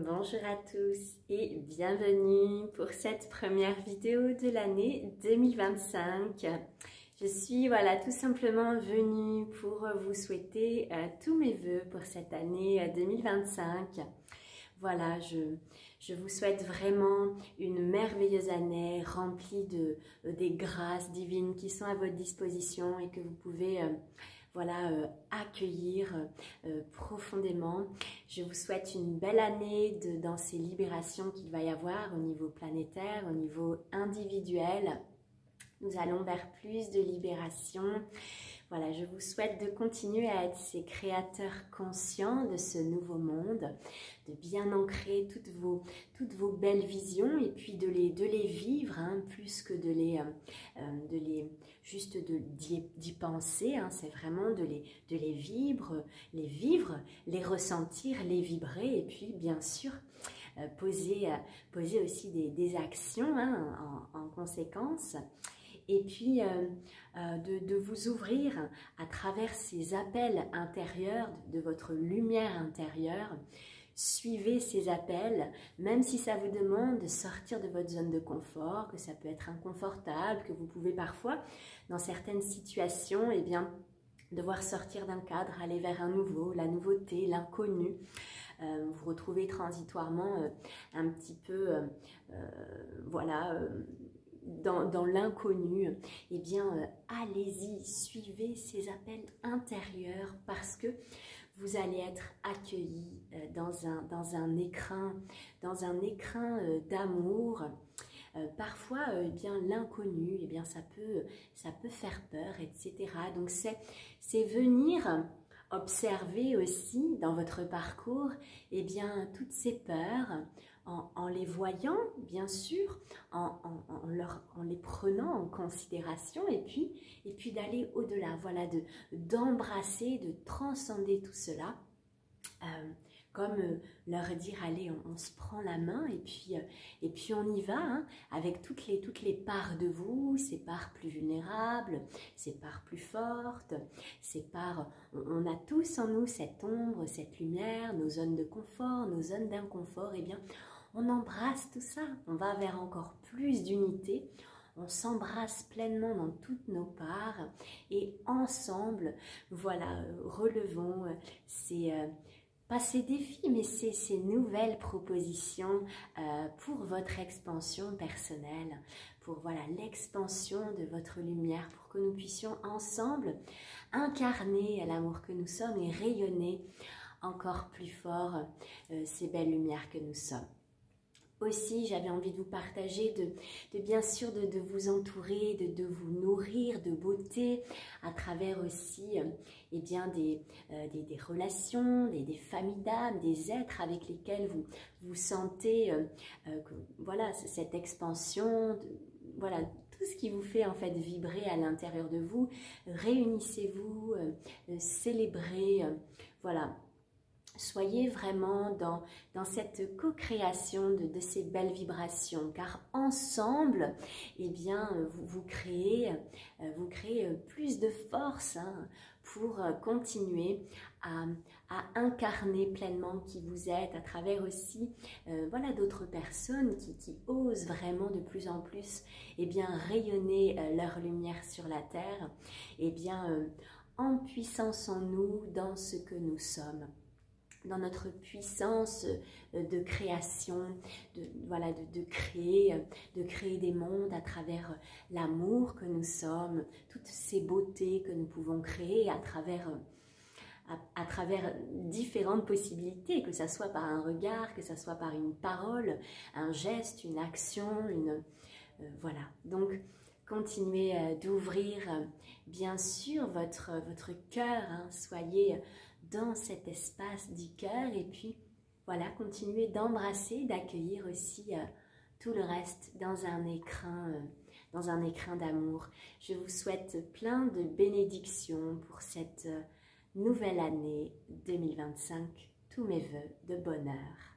Bonjour à tous et bienvenue pour cette première vidéo de l'année 2025. Je suis tout simplement venue pour vous souhaiter tous mes vœux pour cette année 2025. Voilà, je vous souhaite vraiment une merveilleuse année remplie des grâces divines qui sont à votre disposition et que vous pouvez accueillir profondément. Je vous souhaite une belle année dans ces libérations qu'il va y avoir au niveau planétaire, au niveau individuel. Nous allons vers plus de libération. Voilà, je vous souhaite de continuer à être ces créateurs conscients de ce nouveau monde, de bien ancrer toutes vos belles visions et puis de les vivre, plus que d'y penser, c'est vraiment de les vivre, les ressentir, les vibrer et puis bien sûr poser aussi des actions en conséquence. Et puis de vous ouvrir à travers ces appels intérieurs, de votre lumière intérieure. Suivez ces appels, même si ça vous demande de sortir de votre zone de confort, que ça peut être inconfortable, que vous pouvez parfois, dans certaines situations, devoir sortir d'un cadre, aller vers un nouveau, la nouveauté, l'inconnu. Vous retrouvez transitoirement un petit peu, dans l'inconnu, allez-y, suivez ces appels intérieurs parce que vous allez être accueillis dans un écrin d'amour. Parfois, l'inconnu, ça peut faire peur, etc. Donc c'est venir observer aussi dans votre parcours toutes ces peurs en les voyant bien sûr, en les prenant en considération et puis d'aller au-delà, d'embrasser, de transcender tout cela. Comme leur dire, allez, on se prend la main et puis on y va, avec toutes les parts de vous, ces parts plus vulnérables, ces parts plus fortes, ces parts, on a tous en nous cette ombre, cette lumière, nos zones de confort, nos zones d'inconfort, on embrasse tout ça, on va vers encore plus d'unité, on s'embrasse pleinement dans toutes nos parts et ensemble, relevons pas ces défis, mais ces nouvelles propositions pour votre expansion personnelle, pour l'expansion de votre lumière, pour que nous puissions ensemble incarner l'amour que nous sommes et rayonner encore plus fort ces belles lumières que nous sommes. Aussi, j'avais envie de vous partager, bien sûr de vous entourer, de vous nourrir de beauté à travers aussi des relations, des familles d'âmes, des êtres avec lesquels vous sentez cette expansion, tout ce qui vous fait en fait vibrer à l'intérieur de vous. Réunissez-vous, célébrez, soyez vraiment dans cette co-création de ces belles vibrations, car ensemble, vous créez plus de force pour continuer à incarner pleinement qui vous êtes à travers aussi d'autres personnes qui osent vraiment de plus en plus rayonner leur lumière sur la terre, en puissance en nous dans ce que nous sommes, dans notre puissance de création, de créer des mondes à travers l'amour que nous sommes, toutes ces beautés que nous pouvons créer à travers différentes possibilités, que ce soit par un regard, que ce soit par une parole, un geste, une action, Donc, continuez d'ouvrir bien sûr votre cœur, soyez dans cet espace du cœur et puis continuez d'embrasser, d'accueillir aussi tout le reste dans un écrin d'amour. Je vous souhaite plein de bénédictions pour cette nouvelle année 2025, tous mes vœux de bonheur.